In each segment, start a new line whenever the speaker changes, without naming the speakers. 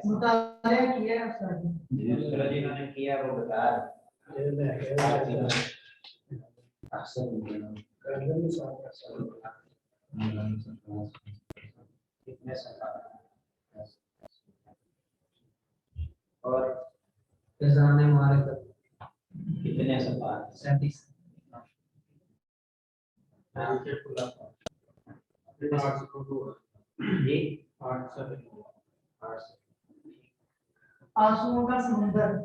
مطالعہ کیا
جنہوں نے کیا وہ بتا کتنے اور
خزانے ہمارے
کتنے صفحات
37
جی
آنسوؤں کا سمندر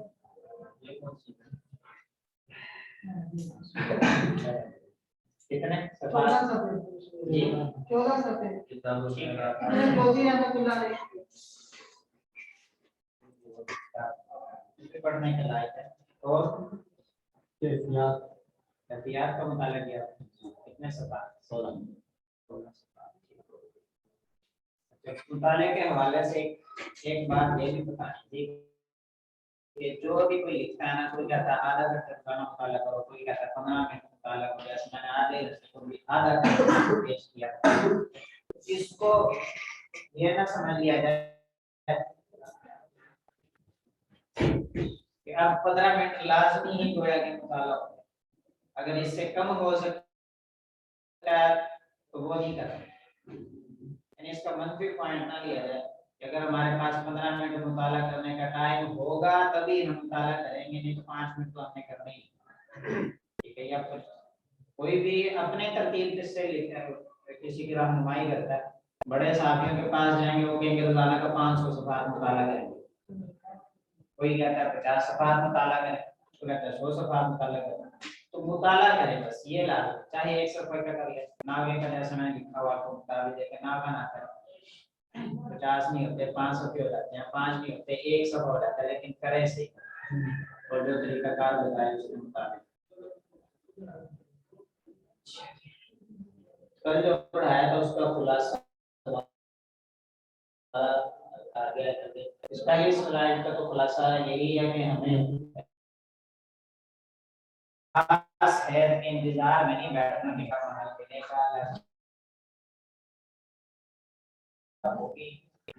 کتنے
14
صفحات
صفحے
جی
14 صفحے
کتاب
بوزی رحمۃ اللہ علیہ
پڑھنے کے لائق ہے اور احتیاط کا مطالعہ کیا کتنے صفحات 16 مطالعے کے حوالے سے ایک بات یہ بھی بتانی تھی کہ جو بھی کوئی لکھتا ہے نا کوئی کہتا ہے آدھا گھنٹہ کا مطالعہ کرو کوئی کہتا ہے 15 منٹ مطالعہ کرو جیسے میں نے آدھا گھنٹہ پیش کیا اس کو یہ نہ سمجھ لیا جائے کہ اب 15 منٹ لازمی ہی گویا کہ مطالعہ ہو اگر اس سے کم ہو سکتا ہے تو وہ نہیں کریں یعنی اس کا منفی پوائنٹ نہ لیا جائے کہ اگر ہمارے پاس 15 منٹ مطالعہ کرنے کا ٹائم ہوگا تبھی ہم مطالعہ کریں گے نہیں تو 5 منٹ تو ہم نے کرنا ہی ٹھیک ہے یا پھر کوئی بھی اپنے ترتیب سے لکھتا ہے کسی کی رہنمائی کرتا ہے بڑے صحافیوں کے پاس جائیں گے وہ کہیں گے روزانہ کا 500 صفحات مطالعہ کریں گے کوئی کہتا ہے 50 صفحات مطالعہ کریں کوئی کہتا ہے 100 صفحات مطالعہ کریں تو مطالعہ کریں بس یہ لازم چاہے 1 صفحہ کا کر لے ناوے کا جیسا میں نے لکھا ہوا تو مطالعہ دے کے ناوا نہ کریں 50 نہیں ہوتے 5 صفحے ہو جاتے ہیں 5 نہیں ہوتے 1 صفحہ ہو جاتا ہے لیکن کرے سے اور جو طریقہ کار بتائے اس کے مطابق کل جو پڑھایا تھا اس کا خلاصہ اس پہلی سلائیڈ کا تو خلاصہ یہی ہے کہ ہمیں خاص ہے انتظار میں نہیں بیٹھنا کہ کب محل دینے کا ہوگی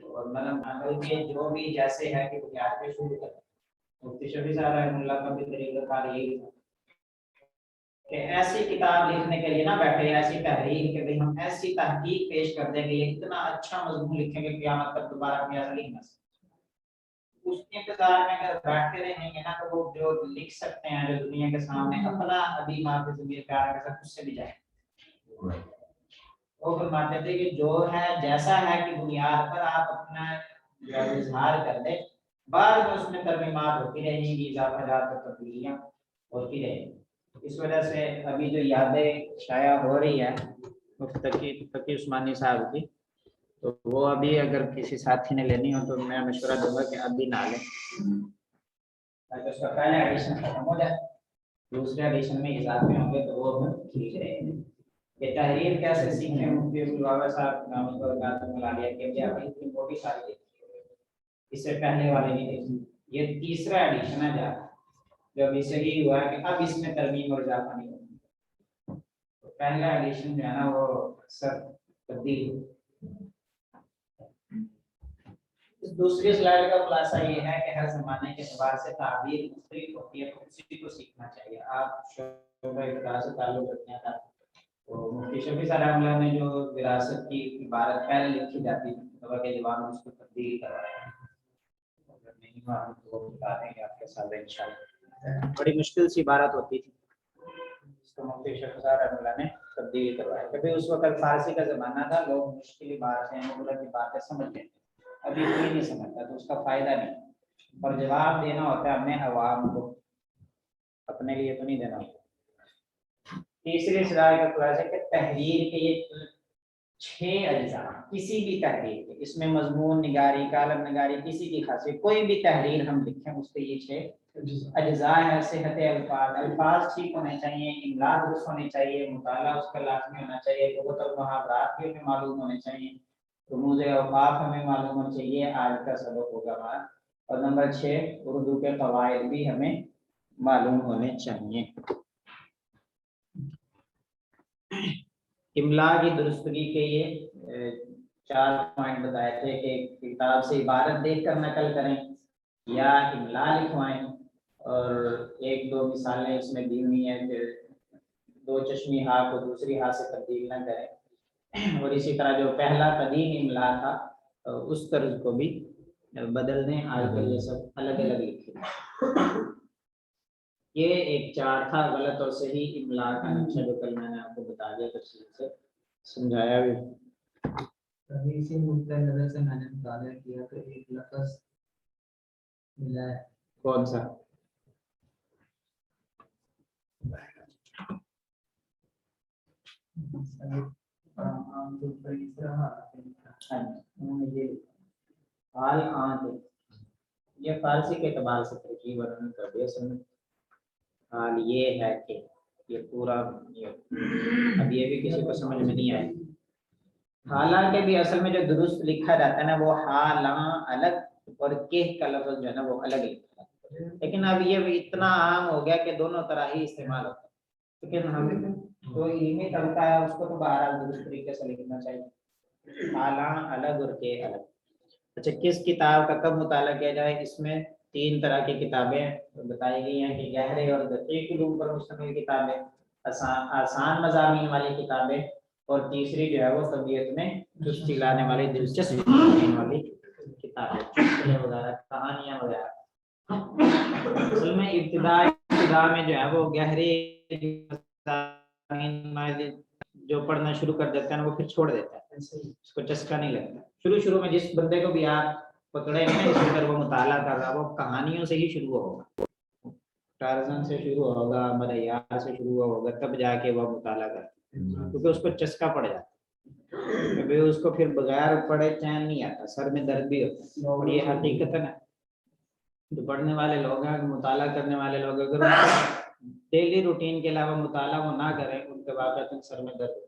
اور مطلب عمل کے جو بھی جیسے ہے کہ بنیاد پہ شروع کریں مفتی شفیع صاحب رحمۃ اللہ کا بھی طریقہ کار یہی تھا کہ ایسی کتاب لکھنے کے لیے نہ بیٹھے ایسی تحریر کہ بھئی ہم ایسی تحقیق پیش کر دیں گے اتنا اچھا مضمون لکھیں گے قیامت تک دوبارہ کوئی ایسا لکھ نہ سکے اس کے انتظار میں اگر بیٹھتے رہیں گے نا تو وہ جو لکھ سکتے ہیں جو دنیا کے سامنے اپنا ابھی معافی ضمیر پیار کے ساتھ اس سے بھی جائیں وہ فرماتے تھے کہ جو ہے جیسا ہے کہ بنیاد پر آپ اپنا اظہار کر دیں بعد میں اس میں ترمیمات ہوتی رہیں گی اضافات اور تبدیلیاں ہوتی رہیں گی اس وجہ سے ابھی جو یادیں شائع ہو رہی ہے تقی عثمانی صاحب کی تو وہ ابھی اگر کسی ساتھی نے لینی ہو تو میں مشورہ دوں گا کہ ابھی نہ لیں تاکہ اس کا پہلا ایڈیشن ختم ہو جائے دوسرے ایڈیشن میں اضافے ہوں گے تو وہ ٹھیک رہے گی یہ تحریر کیسے سیکھیں مفتی عبدالوہاب صاحب نامت برکاتہ ملالیہ کے لیے ابھی اتنی موٹی ساری اس سے پہلے والے نہیں دیکھی یہ تیسرا ایڈیشن ہے جو ابھی صحیح ہوا ہے کہ اب اس میں ترمیم اور اضافہ نہیں ہوگا تو پہلا ایڈیشن جو ہے نا وہ اکثر تبدیل ہو دوسری سلائیڈ کا خلاصہ یہ ہے کہ ہر زمانے کے اعتبار سے تعبیر مختلف ہوتی ہے تو اسی کو سیکھنا چاہیے آپ شعبہ ابتداء سے تعلق رکھتے ہیں تو مفتی شفیع صاحب رحمۃ اللہ نے جو وراثت کی عبارت پہلے لکھی جاتی تھی تو کے جواب میں اس کو تبدیل کروایا اگر نہیں معلوم تو وہ بتا دیں گے آپ کے ساتھ انشاءاللہ بڑی مشکل سی عبارت ہوتی تھی اس کو مفتی شفیع صاحب رحمۃ اللہ نے تبدیل کروایا کبھی اس وقت فارسی کا زمانہ تھا لوگ مشکل عبارتیں مغرب کی باتیں سمجھ لیتے ابھی کوئی نہیں سمجھتا تو اس کا فائدہ نہیں اور جواب دینا ہوتا ہے اپنے عوام کو اپنے لیے تو نہیں دینا ہوتا تیسری سلائیڈ کا خلاصہ ہے کہ تحریر کے یہ 6 अज्जा किसी भी तहरीर के, इसमें मजमून निगारी, कालम निगारी, किसी की खासियत, कोई भी तहरीर हम लिखें उसके ये 6 अज्जा है। सेहत अल्फाज, अल्फाज ठीक होने चाहिए, इमला दुरुस्त होनी चाहिए, मुताला उसका लाजमी होना चाहिए, लुगत और मुहावरात भी हमें मालूम होने चाहिए, रमूज़ औक़ाफ़ हमें मालूम होना चाहिए, आज का सबक होगा हमारा। और नंबर 6 उर्दू के क़वाइद भी हमें मालूम होने चाहिए। इमला की दुरुस्तगी के ये 4 पॉइंट बताए थे कि किताब से इबारत देखकर नकल करें या इमला लिखवाएं, और 1-2 मिसालें इसमें दी हुई हैं, फिर 2 चश्मी हा को दूसरी हा से तब्दील न करें, और इसी तरह जो पहला कदीम इमला था उस तर्ज को भी बदल दें, आजकल ये सब अलग अलग लिखे। ये एक 4 था गलत और सही इमला का नक्शा, जो कल मैंने आपको बता दिया, तफसील से समझाया भी।
अभी इसी नुक्ते नजर से मैंने मुताला किया तो एक लफ्ज मिला है।
कौन सा? हाल आन, ये फारसी के एतबार से तरकीब वर्णन कर दिया समझ। हाल ये है कि ये पूरा ये, अब ये भी किसी को समझ में नहीं आए। हालांकि भी असल में जो दुरुस्त लिखा जाता है ना, वो हालां अलग और के का लफ्ज जो है ना वो अलग लिखा जाता है, लेकिन अब ये भी इतना आम हो गया कि दोनों तरह ही इस्तेमाल होता है, लेकिन हम तो इल्मी तबका है उसको तो बहरहाल दुरुस्त तरीके से लिखना चाहिए, हालां अलग और के अलग। अच्छा, किस किताब का कब मुताला किया जाए? इसमें 3 तरह की किताबें बताई गई हैं कि गहरे और दकीक उलूम पर मुश्तमिल किताबें, आसान मज़ामीन वाली किताबें, और तीसरी जो है वो तबीयत में चुस्ती लाने वाली, दिलचस्पी वाली किताबें, चुटकुले वगैरह, कहानियाँ वगैरह। असल में इब्तिदा में जो है वो गहरे जो पढ़ना शुरू कर देता है ना वो फिर छोड़ देता है, उसको चस्का नहीं लगता। शुरू में जिस बंदे को भी आप पकड़े ना इस पर वो मुताला कर रहा, वो कहानियों से ही शुरू होगा, टार्ज़न से शुरू होगा, मरैयार से शुरू होगा, तब जाके वो मुताला करता है, क्योंकि उसको चस्का पड़ जाता है, कभी उसको फिर बगैर पढ़े चैन नहीं आता, सर में दर्द भी होता है। और ये हकीकत है ना, जो पढ़ने वाले लोग हैं, मुताला करने वाले लोग, अगर डेली रूटीन के अलावा मुताला वो ना करें, उनके वाक़ई सर में दर्द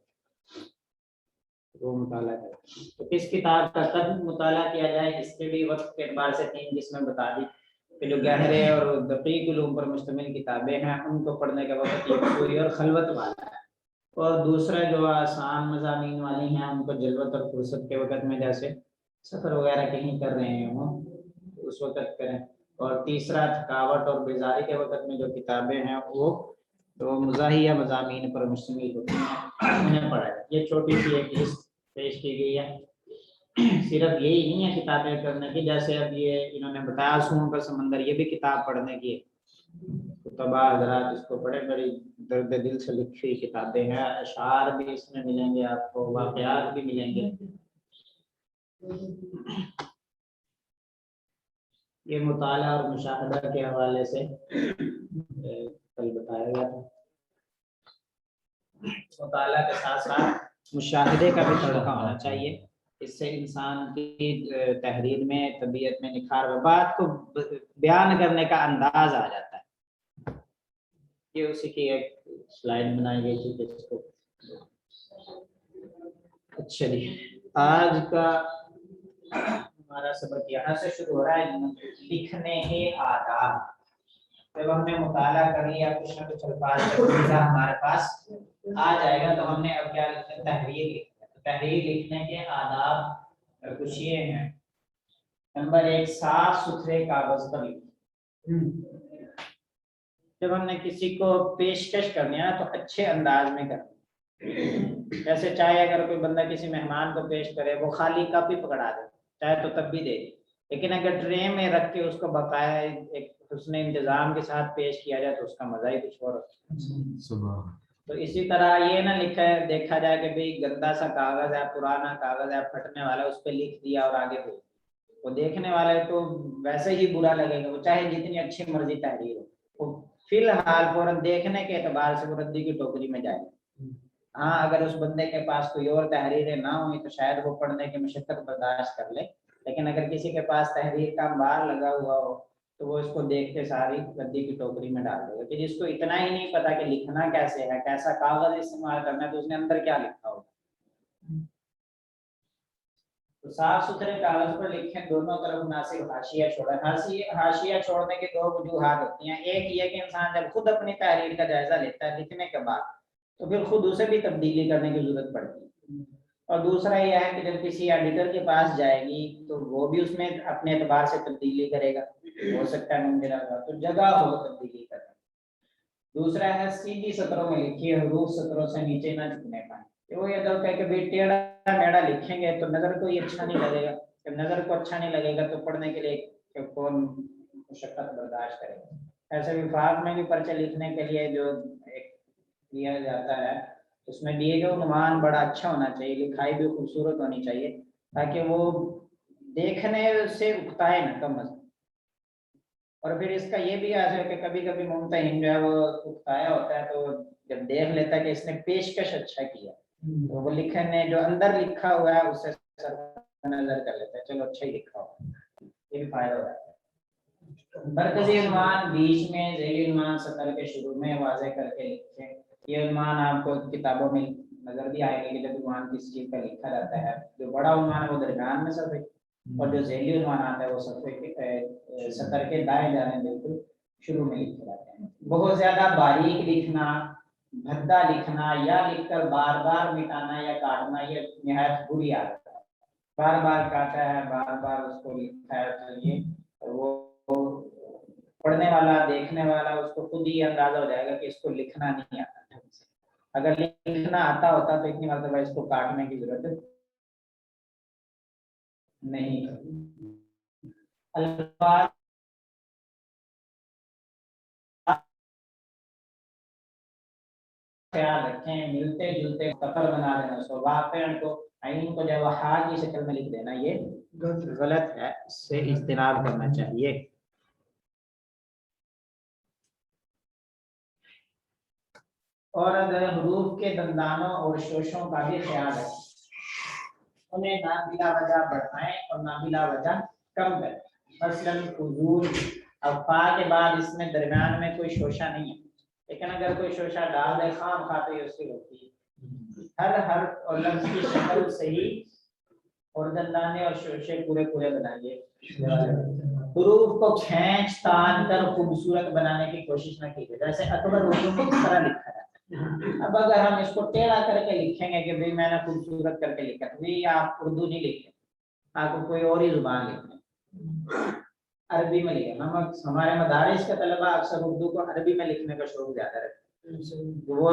वो मुताला करें। तो किस किताब का कब मुताला किया जाए, इसके भी वक्त के एतबार से 3 किस्में बता दी कि जो गहरे और दकीक उलूम पर मुश्तमिल किताबें हैं उनको पढ़ने का वक्त ये पूरी और खलवत वाला है, और दूसरा जो आसान मज़ामीन वाली हैं उनको जल्वत और फुर्सत के वक्त में, जैसे सफ़र वगैरह कहीं कर रहे हैं उस वक्त करें, और तीसरा थकावट और बेजारी के वक्त में जो किताबें हैं वो तो मज़ाहिया मज़ामीन पर मुश्तमिल होती हैं, उन्हें पढ़ा है। ये छोटी सी एक लिस्ट पेश की गई है। सिर्फ यही नहीं है किताबें करने की, जैसे अब ये इन्होंने बताया सून का समंदर, ये भी किताब पढ़ने की है, तबाह हज़रात इसको पढ़े, बड़ी दर्द दिल से लिखी हुई किताबें हैं, अशार भी इसमें मिलेंगे आपको, वाक़यात भी मिलेंगे। ये मुताला और मुशाहदा के हवाले से कल बताया गया था। मुताला के साथ साथ मुशाहिदे का भी तड़का होना चाहिए, इससे इंसान की तहरीर में, तबीयत में निखार, बात को बयान करने का अंदाज आ जाता है। ये उसी की एक स्लाइड बनाई गई थी जिसको, अच्छा जी, आज का हमारा सबक यहाँ से शुरू हो रहा है, लिखने के आदाब। जब हमने मुताला कर लिया, कुछ ना कुछ अल्फाज हमारे पास आ जाएगा, तो हमने अब क्या लिखना है? तहरीर लिखना है। तहरीर लिखने के आदाब कुछ ये हैं। नंबर 1, साफ सुथरे कागज पर लिखें। जब हमने किसी को पेशकश करनी है तो अच्छे अंदाज में करना। जैसे चाहे अगर कोई बंदा किसी मेहमान को पेश करे, वो खाली कप ही पकड़ा दे, चाहे तो तब भी दे, लेकिन अगर ट्रे में रख के उसको बकाया एक उसने इंतजाम के साथ पेश किया जाए तो उसका मजा ही कुछ और होता है। तो इसी तरह ये ना लिखा है, देखा जाए कि भाई गंदा सा कागज है, पुराना कागज है, फटने वाला, उस पर लिख दिया और आगे भेज, वो देखने वाले को वैसे ही बुरा लगेगा, वो चाहे जितनी अच्छी मर्जी तहरीर हो, वो फिलहाल फौरन देखने के एतबार से वो रद्दी की टोकरी में जाएगा। हाँ अगर उस बंदे के पास कोई और तहरीरें ना हुई तो शायद वो पढ़ने की मशक्कत बर्दाश्त कर ले, लेकिन अगर किसी के पास तहरीर का अंबार लगा हुआ हो तो वो इसको देख के सारी गद्दी की टोकरी में डाल देगा। कि जिसको इतना ही नहीं पता कि लिखना कैसे है, कैसा कागज इस्तेमाल करना है, तो उसने अंदर क्या लिखा होगा। तो साफ सुथरे कागज पर लिखें, दोनों तरफ मुनासिब हाशिया छोड़ें। हाशिया छोड़ने की दो वजूहात होती हैं। एक ये कि इंसान जब खुद अपनी तहरीर का जायजा लेता है लिखने के बाद तो फिर खुद उसे भी तब्दीली करने की जरूरत पड़ती है, और दूसरा यह है कि जब किसी एडिटर के पास जाएगी तो वो भी उसमें अपने एतबार से तब्दीली करेगा, हो सकता है मुमकिन होगा, तो जगह हो तब्दीली करने। दूसरा है सीधी सतरों में लिखिए, हरूफ सतरों से नीचे ना झुकने पाए। वो ये तो कह के भाई टेढ़ा मेढ़ा लिखेंगे तो नजर को ये अच्छा नहीं लगेगा, जब नजर को अच्छा नहीं लगेगा तो पढ़ने के लिए कौन मुशक्कत बर्दाश्त करेगा। ऐसे विभाग में भी पर्चे लिखने के लिए जो एक दिया जाता है उसमें दिए गए उन्वान बड़ा अच्छा होना चाहिए, लिखाई भी खूबसूरत होनी चाहिए ताकि वो देखने से उकताए ना कम अज़। और फिर इसका ये भी आशा है कि कभी कभी मुमतहिन जो है वो उकताया होता है तो जब देख लेता है कि इसने पेशकश अच्छा किया तो वो लिखने जो अंदर लिखा हुआ है उससे नजर कर लेता है, चलो अच्छा ही लिखा हुआ, ये भी फायदा होता है। मरकजी उन्वान बीच में, ज़ैली उन्वान सतर के शुरू में वाज़े करके लिखें। ये उन्वान आपको किताबों में नजर भी आएगा कि जब उन्वान किस चीज का लिखा जाता है, जो बड़ा उन्वान है वो दरमियान में सफ़े और जो ज़ैली उन्वान आता है वो सफ़े के सतर के दाएं जाने बिल्कुल शुरू में लिखे जाते हैं। बहुत ज्यादा बारीक लिखना, भद्दा लिखना या लिखकर बार बार मिटाना या काटना ये निहायत बुरी आदत है। बार बार काटा है, बार बार उसको लिखा है तो ये वो पढ़ने वाला, देखने वाला उसको खुद ही अंदाजा हो जाएगा कि इसको लिखना नहीं आता। अगर लिखना आता होता तो इतनी मरतबा इसको काटने की जरूरत नहीं। अल्फाज ख्याल रखें, मिलते जुलते कफर बना देना, वाक़िअन को आइन को जब हा की शक्ल में लिख देना ये गलत है, इससे इज्तिनाब करना चाहिए। और अगर हरूफ के दंदानों और शोशों का भी ख्याल रखें, उन्हें ना बिला वजह बढ़ाएं और ना बिला वजह कम करें। मसलन हुजूर, अब फा के बाद इसमें दरमियान में कोई शोशा नहीं है, लेकिन अगर कोई शोशा डाल दे खाम खा तो ये उसकी होती है। हर हर्फ और लफ्ज की शक्ल सही और दंदाने और शोशे पूरे पूरे बनाइए। हुरूफ को खींच तान कर खूबसूरत बनाने की कोशिश न कीजिए, जैसे अकबर उर्दू में इस तरह लिखा है। अब अगर हम इसको टेढ़ा करके लिखेंगे कि भाई मैंने खूबसूरत करके लिखा, तो भाई आप उर्दू नहीं लिखे, आपको कोई और ही जुबान लिखनी, अरबी में लिखे। हम हमारे मदारिस के तलबा अक्सर उर्दू को अरबी में लिखने का शौक ज्यादा रखते हैं। वो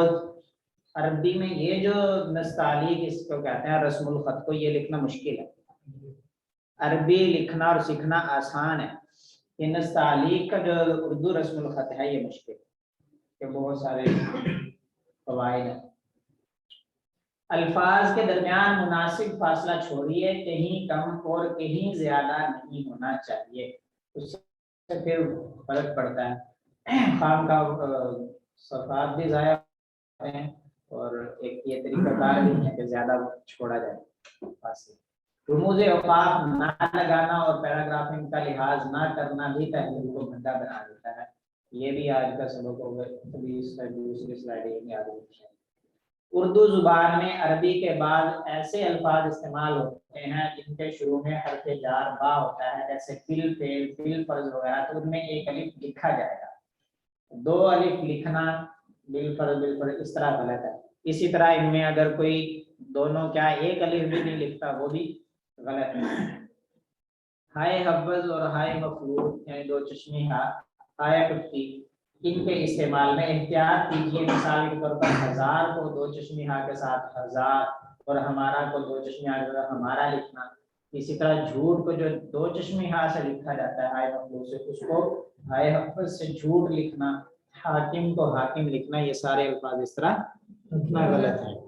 अरबी में ये जो नस्तालीक इसको कहते हैं रस्मुल खत को, ये लिखना मुश्किल है। अरबी लिखना और सीखना आसान है, ये नस्तालीक का जो उर्दू रस्मुल खत है ये मुश्किल है, बहुत सारे फवाइद है। अल्फाज के दरमियान मुनासिब फासला छोड़िए, कहीं कम और कहीं ज्यादा नहीं होना चाहिए, उससे फिर फर्क पड़ता है। खाम का सफात भी ज़ाया है और एक ये तरीकाकार भी है कि ज्यादा छोड़ा जाए फासले। रुमूज़े औक़ाफ़ ना लगाना और पैराग्राफिंग का लिहाज ना करना भी तहरीर को भद्दा बना देता है। ये भी आज का सबक होगा। दूसरी स्लाइड याद रखिए। उर्दू जुबान में अरबी के बाद ऐसे अल्फाज इस्तेमाल होते हैं जिनके शुरू में हर्फ़े जार बा होता है, जैसे फिल, फेल, फिल फर्ज वगैरह, तो उनमें एक अलिफ लिखा जाएगा। दो अलिफ लिखना बिल फर्ज इस तरह गलत है। इसी तरह इनमें अगर कोई दोनों क्या एक अलिफ भी नहीं लिखता वो भी गलत है। हाय हब्बज और हाय मफलूट यानी दो चश्मी हाय कुत्ती, इनके इस्तेमाल में एहतियात कीजिए। मिसाल के तौर पर हजार को दो चश्मी हा के साथ हजार और हमारा को दो चश्मी हा के साथ हमारा लिखना। इसी तरह झूठ को जो दो चश्मी हा से लिखा जाता है हाय मफलूट से, उसको हाय हब्बज से झूठ लिखना। हाकिम को हाकिम लिखना, ये सारे अल्फाज इस तरह लिखना गलत है।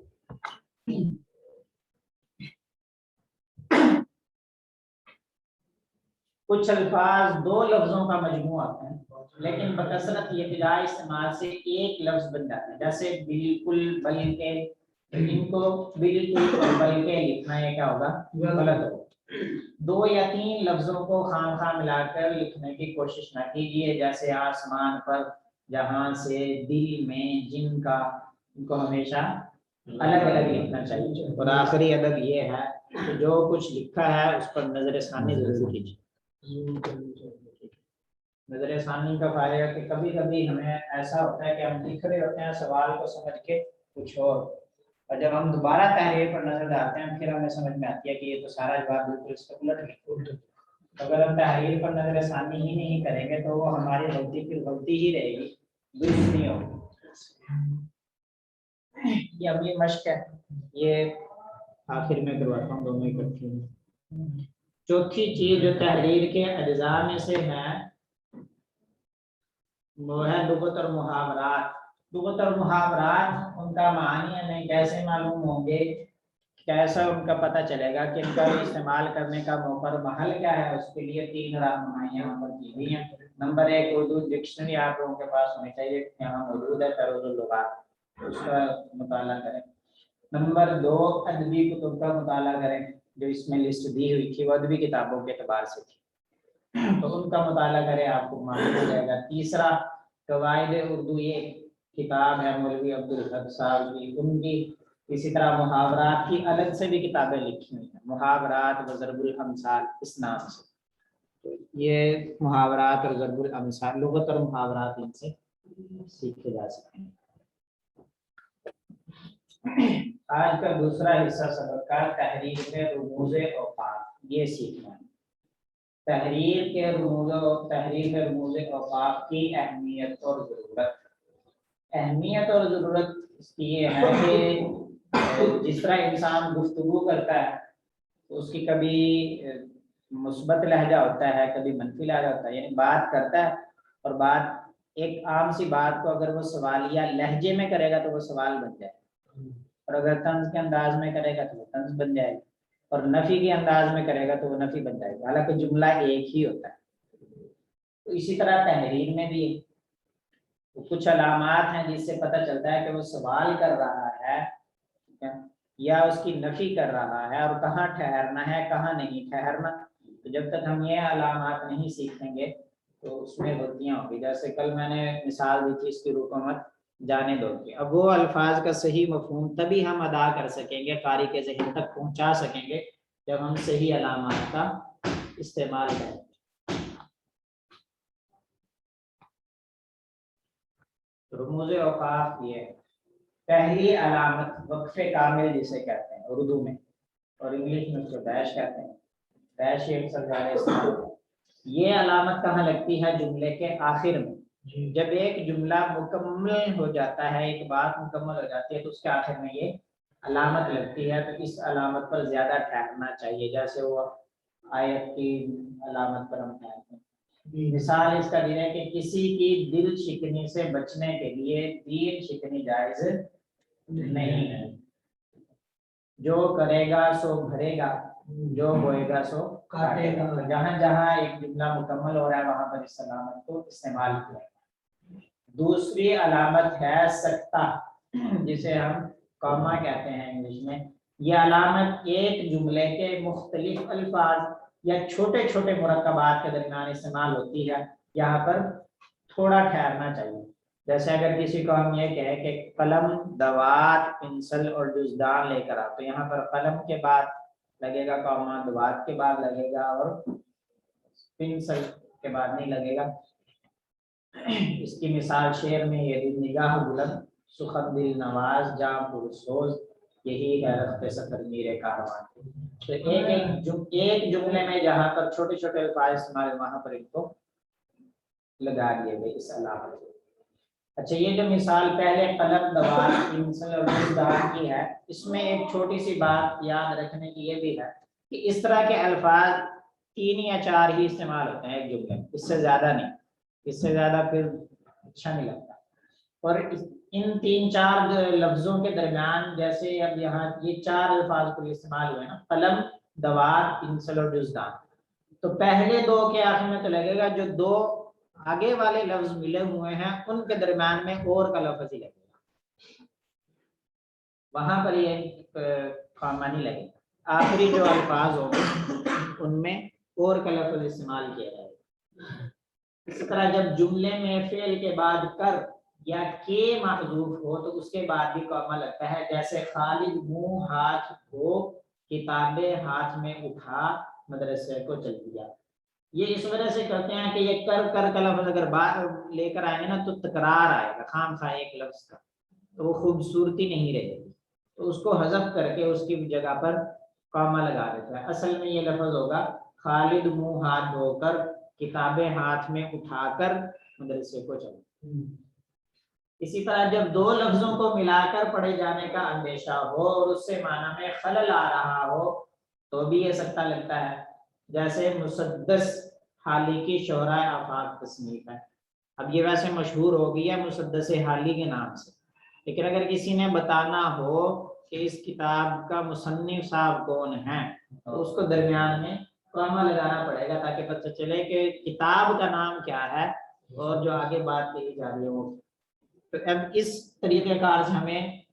कुछ अल्फाज दो लफ्जों का मजमू आते हैं, लेकिन बकसरत ये इब्तिदाई इस्तेमाल से एक लफ्ज बन जाता है, जैसे बिल्कुल, बल्कि, इनको बिल्कुल और बल्कि लिखना ये क्या होगा, गलत होगा। 2 या 3 लफ्जों को खामखा मिलाकर लिखने की कोशिश ना कीजिए, जैसे आसमान पर, जहां से, दिल में, जिनका, इनको हमेशा अलग अलग लिखना चाहिए। और आखिरी अदब ये है कि जो कुछ लिखा है उस पर नजर सानी जरूर कीजिए। नजर सानी का फायदा कि कभी कभी हमें ऐसा होता है कि हम लिख रहे होते हैं सवाल को समझ के कुछ और जब हम दोबारा तहरीर पर नजर डालते हैं फिर हमें समझ में आती है कि ये तो सारा जवाब बिल्कुल इसका उलट है। अगर हम तहरीर पर नजर सानी ही नहीं करेंगे तो वो हमारी गलती फिर गलती ही रहेगी, दुरुस्त नहीं होगी। ये अगली मश्क है, ये आखिर में करवाता हूँ, दोनों इकट्ठी में। चौथी चीज जो तहरीर के अज्जा में से है वो है लुगत और मुहावरात। लुगत और मुहावरात, उनका मानी हमें कैसे मालूम होंगे, कैसा उनका पता चलेगा कि इनका इस्तेमाल करने का मौका और महल क्या है। उसके लिए 3 रहनुमाई यहाँ पर की गई हैं। नंबर 1, उर्दू डिक्शनरी आप लोगों के पास होनी चाहिए, यहाँ मौजूद है, तरूजुल लुगात, उसका मुताला करें। नंबर 2, अदबी कुतुब का मुताला करें, जो इसमें लिस्ट दी हुई थी वो अदबी किताबों के एतबार से थी, तो उनका मुताला करें, आपको मालूम हो जाएगा। तीसरा, कवायद उर्दू, ये किताब है मौलवी अब्दुल हक साहब की, उनकी। इसी तरह मुहावरात की अलग से भी किताबें लिखी हुई हैं, मुहावरात व ज़रबुल अमसाल, इस नाम से। तो ये मुहावरात और ज़रबुल अमसाल, लुगत और मुहावरात इनसे सीखे जा सकते हैं। आज का दूसरा हिस्सा सबक का तहरीर के रुमूज़े औक़ाफ़, ये सीखना है। तहरीर के रुमूज़े औक़ाफ़ की अहमियत और ज़रूरत। अहमियत और ज़रूरत इसकी ये है कि जिस तरह इंसान गुफ्तगू करता है तो उसकी कभी मुस्बत लहजा होता है, कभी मनफी लहजा होता है, यानी बात करता है और बात, एक आम सी बात को अगर वो सवालिया लहजे में करेगा तो वो सवाल बन जाए, और अगर तंज के अंदाज में करेगा तो वो तंज बन जाएगा, और नफी के अंदाज में करेगा तो वो नफी बन जाएगा, हालांकि जुमला एक ही होता है। तो इसी तरह तहरीर में भी तो कुछ अलामात हैं जिससे पता चलता है कि वो सवाल कर रहा है या उसकी नफी कर रहा है, और कहाँ ठहरना है कहाँ नहीं ठहरना। तो जब तक हम ये अलामात नहीं सीखेंगे तो उसमें गलतियाँ होंगी। जैसे कल मैंने मिसाल दी थी इसकी रुकमत जाने दो की, अब वो अल्फाज का सही मफहूम तभी हम अदा कर सकेंगे, कारी के ज़हन तक पहुँचा सकेंगे जब हम सही अलामात का इस्तेमाल करें। रुमूज़े औक़ाफ़ ये पहली अलामत वक्फ़े कामिल जिसे कहते हैं उर्दू में, और इंग्लिश में उसको डैश कहते हैं। डैश एक ज़्यादा ये अलामत कहाँ लगती है, जुमले के आखिर में। जब एक जुमला मुकम्मल हो जाता है, एक बात मुकम्मल हो जाती है तो उसके आखिर में ये अलामत लगती है। तो इस अलामत पर ज़्यादा ठहरना चाहिए, जैसे वो आयत की अलामत पर हम ठहरते हैं। मिसाल इसका ये है कि किसी की दिल शिकनी से बचने के लिए दीन शिकनी जायज नहीं है। जो करेगा सो भरेगा, जो बोएगा सो काटेगा। जहां जहां एक जुमला मुकम्मल हो रहा है वहां पर इस अलामत को इस्तेमाल किया। दूसरी अलामत है सकता, जिसे हम कॉमा कहते हैं इंग्लिश में। यह अलामत एक जुमले के मुख्तलिफ अल्फाज या छोटे छोटे मुरक्कबात के दरमियान इस्तेमाल होती है। यहाँ पर थोड़ा ठहरना चाहिए। जैसे अगर किसी को हम ये कहें कि कलम, दवात, पेंसिल और जुज़दान लेकर आओ, तो यहाँ पर कलम के बाद लगेगा कॉमा, दवात के बाद लगेगा और पेंसिल के बाद नहीं लगेगा। इसकी मिसाल शेर में ये निगाह बुलंद सुखद दिल नवाज जा पुरसोज, यही है रफ्ते सफर मीरे कारवां। तो एक जुमले में जहाँ पर छोटे छोटे अल्फाज इस्तेमाल वहां पर इनको लगा दिए गए इस अलामत को। अच्छा, ये जो मिसाल पहले कलम, दवात, पेंसिल और जुज़दान की है, इसमें एक छोटी सी बात याद रखने की ये भी है कि इस तरह के अल्फाज 3 या 4 ही इस्तेमाल होते हैं एक जुमले में, इससे ज्यादा नहीं। इससे ज्यादा फिर अच्छा नहीं लगता। और इन 3-4 लफ्जों के दरमियान, जैसे अब यहाँ ये 4 अल्फाज को इस्तेमाल हुए ना, कलम, दवात, पेंसिल और जुज़दान, तो पहले 2 के आखिर में तो लगेगा, जो 2 आगे वाले लफ्ज मिले हुए हैं उनके दरमियान में और का लफ्ज ही लगेगा। वहां पर ये कॉमा नहीं लगेगा। आखिरी जो अल्फाज होंगे उनमें और का लफ्ज इस्तेमाल किया जाएगा। इसी तरह जब जुमले में फेल के बाद कर या के महजूफ हो तो उसके बाद भी कॉमा लगता है। जैसे खालिद मुंह हाथ धो, किताबें हाथ में उठा, मदरसे को चल दिया। ये इस वजह से कहते हैं कि ये कर का लफ्ज अगर बात लेकर आएंगे ना तो तकरार आएगा खाम खा एक लफ्ज का, तो वो खूबसूरती नहीं रहेगी, तो उसको हजफ करके उसकी जगह पर कॉमा लगा देता है। असल में ये लफ्ज होगा खालिद मुंह हाथ धोकर, किताबें हाथ में उठाकर मदरसे को चले। इसी तरह जब दो लफ्जों को मिलाकर पढ़े जाने का अंदेशा हो और उससे माना में खलल आ रहा हो तो भी ये सख्ता लगता है। जैसे मुसद्दस हाली की शोहरा आफाक तस्नीफ है। अब ये वैसे मशहूर हो गई है मुसद्दस हाली के नाम से, लेकिन अगर किसी ने बताना हो कि इस किताब का मुसन्निफ साहब कौन है तो उसको दरमियान में कॉमा लगाना पड़ेगा ताकि पता चले कि किताब का नाम क्या है और जो आगे बात कही जा रही है वो। तो अब इस तरीके कार से हमें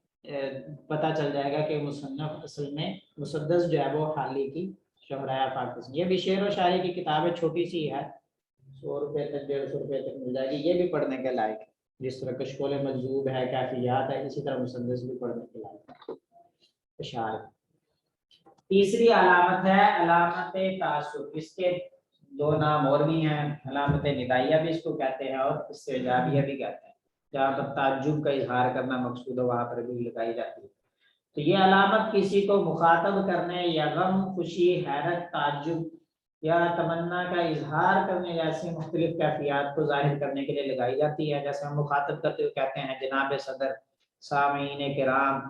पता चल जाएगा कि मुसन्नफ असल में मुसद्दस जो है वो हाली की शोहरा फाकिस। ये भी शेर व शायरी की किताब है, छोटी सी है, 100 रुपए तक 150 रुपए तक मिल जाएगी। ये भी पढ़ने के लायक है, जिस तरह कशकोल मजूब है, कैफियात है, इसी तरह मुसद्दस भी पढ़ने के लायक है। शायर तीसरी अलामत है अलामत तासुब। इसके दो नाम और भी हैं, अलामत निदाइया भी इसको कहते हैं और इस्तेजाबिया भी कहते हैं। जहाँ पर ताज्जुब का इजहार करना मकसूद है वहां पर भी लगाई जाती है। तो ये अलामत किसी को मुखातब करने या गम, खुशी, हैरत, ताज्जुब या तमन्ना का इजहार करने जैसी मुख्तलिफ कैफियत को जाहिर करने के लिए लगाई जाती है। जैसे हम मुखातब करते हुए कहते हैं जनाब सदर, सामीन किराम,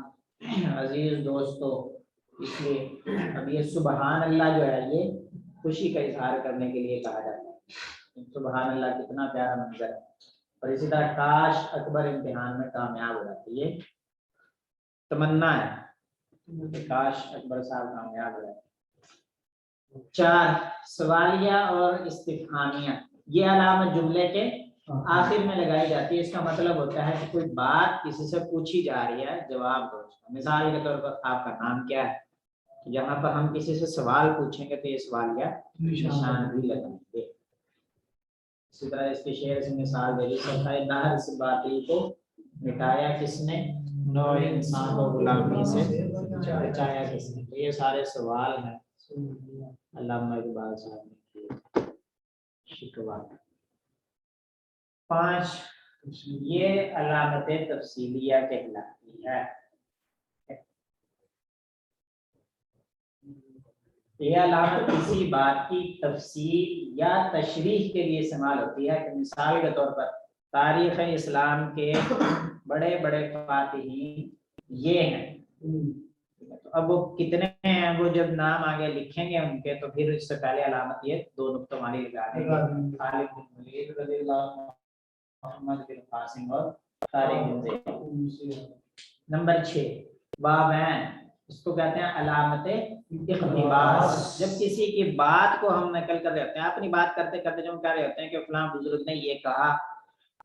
अजीज दोस्तों, इसलिए अब ये सुबहान अल्लाह जो है ये खुशी का इजहार करने के लिए कहा जाता है। सुबहान अल्लाह कितना प्यारा मंजर है। और इसी तरह काश अकबर इम्तिहान में कामयाब हो जाते, ये तमन्ना है, काश अकबर साहब कामयाब हो जाते। 4 सवालिया और इस्तिफहामिया। ये अलामत जुमले के आखिर में लगाई जाती है। इसका मतलब होता है कि कोई बात किसी से पूछी जा रही है, जवाब दो उसका। मिसाल के तौर पर आपका नाम क्या है, तो जहां पर हम किसी से सवाल पूछेंगे तो ये सवालिया निशान भी लगाएंगे। इसी तरह इसके शेर से मिसाल दे दी, सफाई दाहर से बाती को मिटाया किसने, नौ इंसान को गुलामी से बचाया किसने। तो ये सारे सवाल हैं अल्लामा इकबाल साहब ने किए। शिकवा 5 ये अलामतें तफसीलिया कहलाती है। ये अलामत किसी बात की तफसील या तशरीह के लिए इस्तेमाल होती है। कि मिसाल के तौर पर तारीख इस्लाम के बड़े बड़े फातिहीन ये हैं, तो अब वो कितने हैं, वो जब नाम आगे लिखेंगे उनके तो फिर इससे पहले अलामत ये 2 नुक्तों वाली लगा देंगे, खालिद बिन वलीद रज़ियल्लाहु, मोहम्मद बिन कासिम और तारिक बिन ज़ैद। नंबर 6 वावैन, इसको कहते हैं अलामत इक़्तिबास। जब किसी की बात को हम नकल कर रहे होते हैं, अपनी बात करते करते जो हम कह रहे होते हैं कि फलां बुजुर्ग ने ये कहा,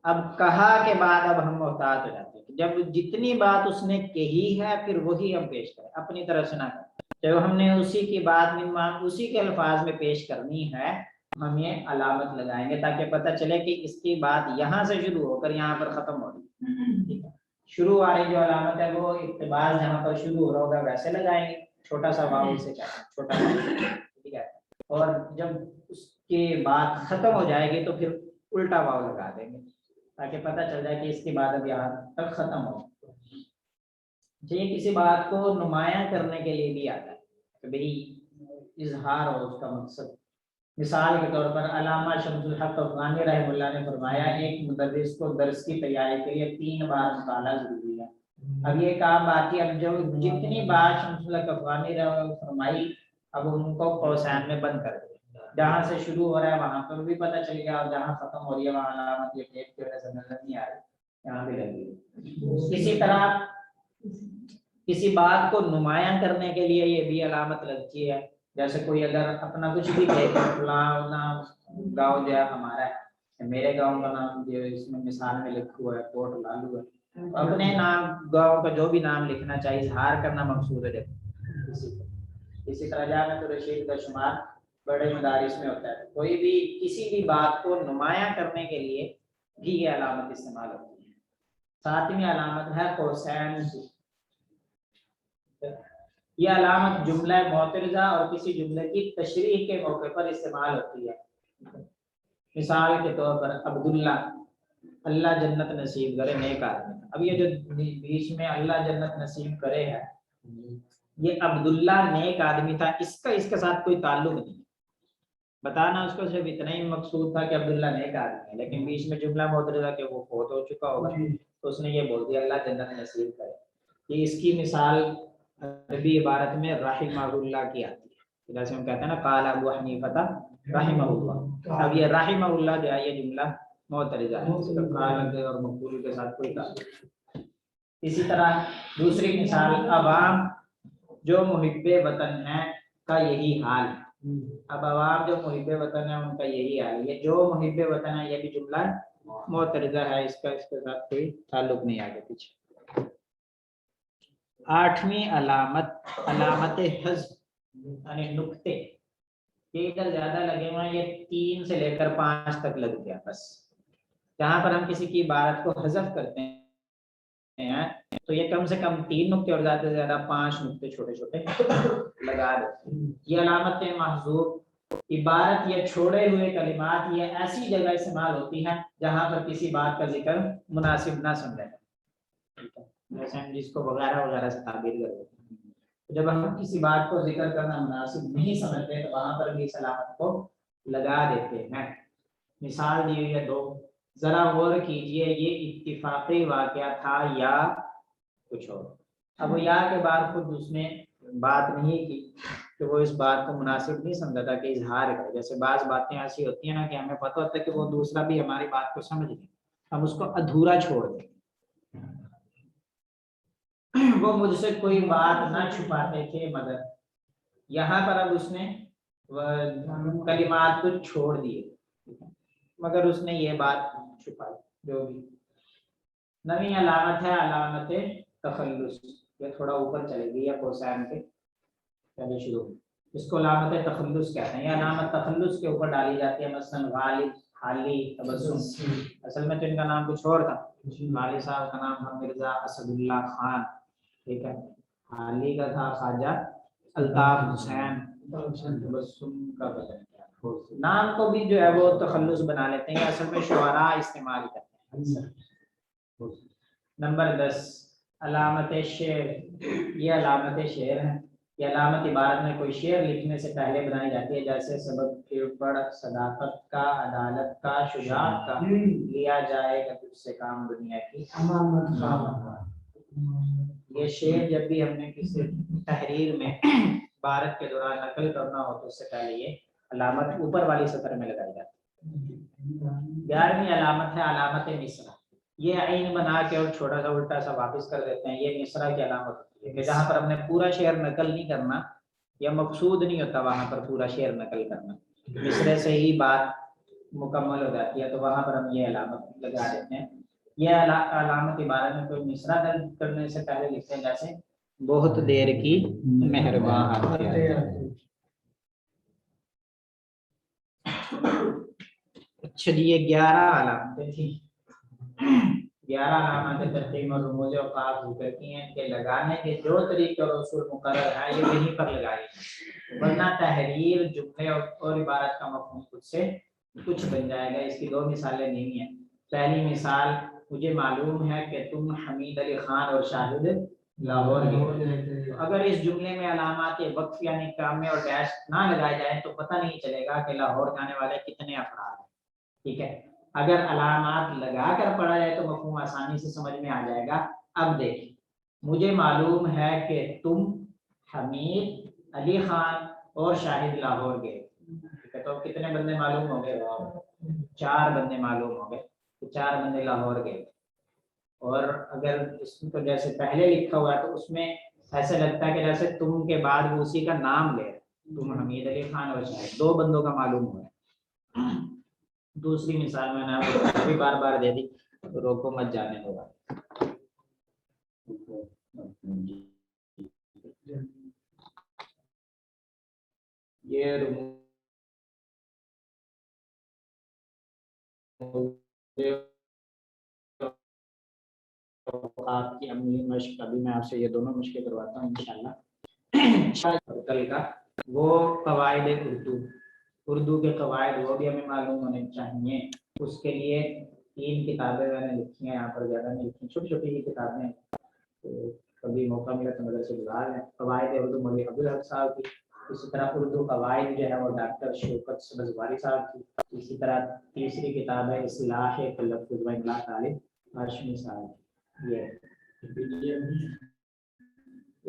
अब कहा के बाद अब हम मोहतात हो जाते हैं। जब जितनी बात उसने कही है फिर वही हम पेश करें, अपनी तरफ से ना करें। जब हमने उसी की बात उसी के अल्फाज में पेश करनी है, हम ये अलामत लगाएंगे ताकि पता चले कि इसकी बात यहाँ से शुरू होकर यहाँ पर खत्म हो रही। ठीक है, शुरू वाली जो अलामत है वो इक़्तिबास जहाँ पर शुरू हो रहा होगा वैसे लगाएंगे, छोटा सा वाव से कहते हैं, छोटा सा, ठीक है। और जब उसके बाद खत्म हो जाएगी तो फिर उल्टा वाव लगा देंगे ताकि पता चल जाए कि इसके बाद अब यहाँ तक खत्म हो। ये किसी बात को नुमायां करने के लिए भी आता है कि भाई इजहार हो उसका मकसद। मिसाल के तौर पर अल्लामा शम्सुल हक अफगानी रहमतुल्लाह ने फरमाया एक मुदर्रिस को दर्स की तैयारी के लिए 3 बार मुताला जरूरी है। अब ये काम बाकी, अब जो जितनी बार शम्सुल हक अफगानी फरमाई अब उनको कौसैन में बंद कर दिया। जहाँ से शुरू हो रहा है वहां पर भी पता चल गया और जहाँ खत्म हो रही है वहां अलामत ये टेप की वजह से नजर नहीं आ रही, यहाँ भी लगी। इसी तरह किसी बात को नुमायां करने के लिए ये भी अलामत लगती है। जैसे कोई अगर अपना कुछ भी कहे, फलाना गाँव जो है हमारा है, मेरे गाँव का नाम जो इसमें मिसाल में लिखा हुआ है कोट लालू है, अपने नाम गाँव का जो भी नाम लिखना चाहिए इजहार करना मकसूद है। देखो इसी तरह जामे तो रशीद का शुमार बड़े मदारिस में होता है। कोई भी किसी भी बात को नुमाया करने के लिए भी ये अलामत इस्तेमाल होती है। सातवीं अलामत है कोसैन। यह अलामत जुमला मोतरजा और किसी जुमले की तशरीह के मौके पर इस्तेमाल होती है। मिसाल के तौर पर अब्दुल्ला, अल्लाह जन्नत नसीब करे, नेक आदमी। अब ये जो बीच में अल्लाह जन्नत नसीब करे है, ये अब्दुल्ला नेक आदमी था, इसका इसके साथ कोई ताल्लुक नहीं। बताना उसको सिर्फ इतना ही मकसूद था कि अब्दुल्ला नेक आदमी है, लेकिन बीच में जुमला मोतरजा के वो फौत हो चुका होगा तो उसने ये बोल दिया अल्लाह जन्नत नसीब करे। ये इसकी मिसाल अरबी इबारत में राहिमहुल्लाह की आती है। जैसे हम कहते हैं ना काल अबू हनीफा राहिमहुल्लाह। अब ये राहिमहुल्लाह जो है ये जुमला मोतरजा है, इसका काल के और मक़बूल के साथ कोई ताल्लुक। इसी तरह दूसरी मिसाल अवाम जो मुहिब्बे वतन है का यही हाल है। अब अवाम जो मुहिब्बे वतन है उनका यही हाल है। ये जो मुहिब्बे वतन है ये भी जुमला मोतरजा है, इसका इसके साथ कोई ताल्लुक नहीं आगे पीछे। आठवीं अलामत अलामत हज़्फ़ यानी नुक्ते। ये इधर ज्यादा लगे हुए हैं, ये 3 से लेकर 5 तक लग गया बस। जहां पर हम किसी की इबारत को हज़फ करते हैं तो ये कम से कम 3 नुक्ते और ज्यादा से ज्यादा 5 नुक्ते छोटे छोटे लगा देते हैं। ये अलामत महज़ूफ़ इबारत या छोड़े हुए कलिमात ये ऐसी जगह इस्तेमाल होती है जहां पर किसी बात का जिक्र मुनासिब ना समझा जाए, जैसे हम जिसको वगैरह वगैरह से ताबीर कर देते हैं। जब हम किसी बात को जिक्र करना मुनासिब नहीं समझते तो वहां पर भी इस अलामत को लगा देते हैं। मिसाल दी हुई है 2, जरा गौर कीजिए ये इत्तिफाक़ी वाक़या था या कुछ और। अब या के बाद खुद उसने बात नहीं की कि वो इस बात को मुनासिब नहीं समझा था कि इजहार करे। जैसे बाज़ बातें ऐसी होती है ना कि हमें पता होता है कि वो दूसरा भी हमारी बात को समझ ले, हम उसको अधूरा छोड़ दें। वो मुझसे कोई बात ना छुपाते थे मगर यहाँ पर अब उसने कलिमात को छोड़ दिए मगर उसने ये बात छुपाई जो भी। नवी अलामत है अलामत तखल्लुस। ये थोड़ा ऊपर चलेगी या कोसैन के पहले शुरू। इसको अलामत तखल्लुस कहते हैं। ये अलामत तखल्लुस के ऊपर डाली जाती है, मसलन गालिब, हाली, तबस्सुम। असल में तो इनका नाम कुछ और था। गालिब साहब का नाम था मिर्जा असदुल्ला खान, ठीक है। हाली का था ख्वाजा अल्ताफ हुसैन, तबस्सुम का पता नहीं। नाम को भी जो है वो तखल्लुस बना लेते हैं, असल में शुआरा इस्तेमाल करते हैं। नंबर 10 अलामत शेर। ये अलामत शेर है। ये अलामत इबारत में कोई शेर लिखने से पहले बनाई जाती है, जैसे सबक के ऊपर सदाकत का, अदालत का, शुजाअत का, लिया जाएगा तुझसे काम दुनिया की अमानत। ये शेर जब भी हमने किसी तहरीर में इबारत के दौरान नकल करना हो तो उससे पहले ये अलामत ऊपर वाली सतर में लगाई जाती है। 11वीं अलामत है अलामत मिसरा। ये आइन बना के और छोटा सा उल्टा सा वापस कर देते हैं। ये मिसरा की अलामत होती है कि जहाँ पर हमने पूरा शेर नकल नहीं करना या मकसूद नहीं होता वहां पर पूरा शेर नकल करना, मिसरे से ही बात मुकम्मल हो जाती है तो वहां पर हम ये अलामत लगा देते हैं। यह अलामत इबारत में कोई मिसरा दर्ज करने से पहले लिखते हैं, जैसे बहुत देर की मेहरबान। अच्छा जी, ये 11 अलामतें थी। 11 अलामतें तरतीब और रमूज़ और ख़ास जिक्र की हैं कि लगाने के जो तरीके और उसूल मुकर्रर है ये यहीं पर लगाए, वरना तहरीर जुमले और इबारत का मफ़हूम खुद से कुछ बन जाएगा। इसकी 2 मिसालें नहीं है। पहली मिसाल, मुझे मालूम है कि तुम हमीद अली खान और शाहिद लाहौर के। अगर इस जुमले में अलामात वक्फ यानी कामे और डैश ना लगाए जाए तो पता नहीं चलेगा कि लाहौर जाने वाले कितने अफराद हैं, ठीक है। अगर अलामात लगा कर पढ़ा जाए तो मफ़हूम आसानी से समझ में आ जाएगा। अब देखिए, मुझे मालूम है कि तुम हमीद अली खान और शाहिद लाहौर गए, ठीक है। तो कितने बंदे मालूम हो गए? 4 बंदे मालूम हो गए। तो 4 बंदे लाहौर गए। और अगर इसमें तो जैसे पहले लिखा हुआ है तो उसमें ऐसा लगता है कि जैसे तुम के बाद वो उसी का नाम ले, तुम हमीद अली खान और शाहिद 2 बंदों का मालूम हुआ। दूसरी मिसाल मैंने आपको बार बार दे दी तो रोको मत जाने होगा। یہ آپ کی عملی مشق ابھی میں آپ سے یہ دونوں مشقیں کرواتا ہوں انشاءاللہ کل کا وہ قواعد اردو کے قواعد وہ بھی ہمیں معلوم ہونے چاہیے. اس کے لیے 3 کتابیں میں نے لکھی ہیں یہاں پر, زیادہ نہیں لکھی, چھوٹی چھوٹی کتابیں, تو کبھی موقع ملا تو مدرسے بلا لیں. قواعد اردو مولوی عبدالحق صاحب کی, اسی طرح اردو قواعد جو ہے وہ ڈاکٹر شوکت سبزواری صاحب کی, اسی طرح تیسری کتاب ہے اصلاح تلفظ و املاء طالب ہاشمی صاحب. یہ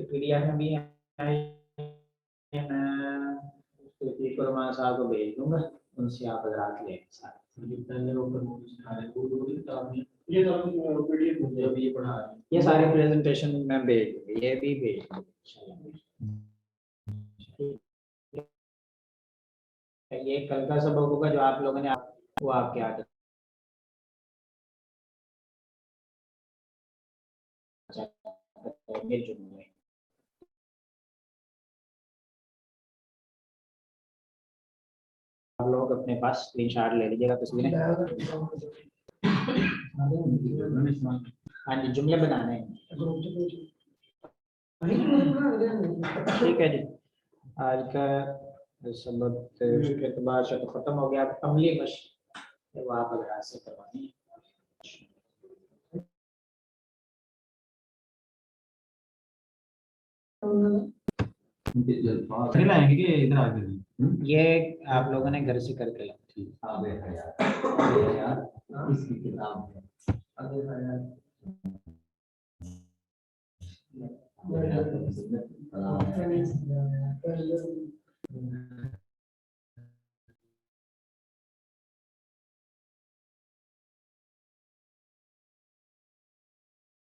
پی ڈی ایف میں بھی قرمان صاحب کو بھیج دوں گا, ان سے آپ حضرات لیں یہ سارے پریزنٹیشن میں بھیج دوں گا, یہ بھی بھیج دوں گا. یہ کل کا سبق ہوگا جو آپ لوگوں نے وہ آپ کے آگے جملے آپ لوگ اپنے پاس اسکرین شاٹ لے لیجیے گا تصویریں. ہاں جی, جملے بنانے ہیں. ٹھیک ہے جی, آج کا سبق کے اعتبار سے تو ختم ہو گیا. عملی مشق وہ آپ حضرات سے کروانی ہے. یہ آپ لوگوں نے گھر سے کر کے لا